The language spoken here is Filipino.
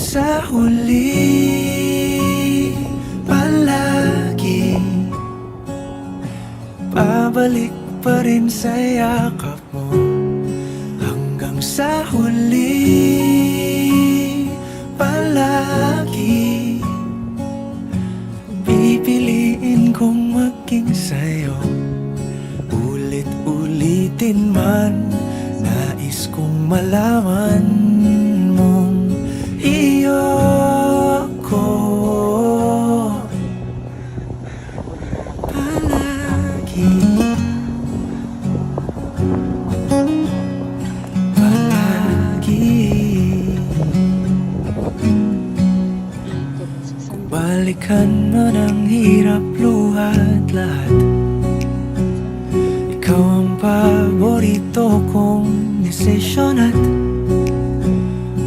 sa huli, palagi babalik pa rin sa yakap mo. Hanggang sa huli, palagi pipiliin kong maging sa'yo. Ulit-ulitin man, nais kong malaman mong iyo ko palagi. Balikan man ang hirap, luhat lahat, ikaw ang paborito kong desisyon at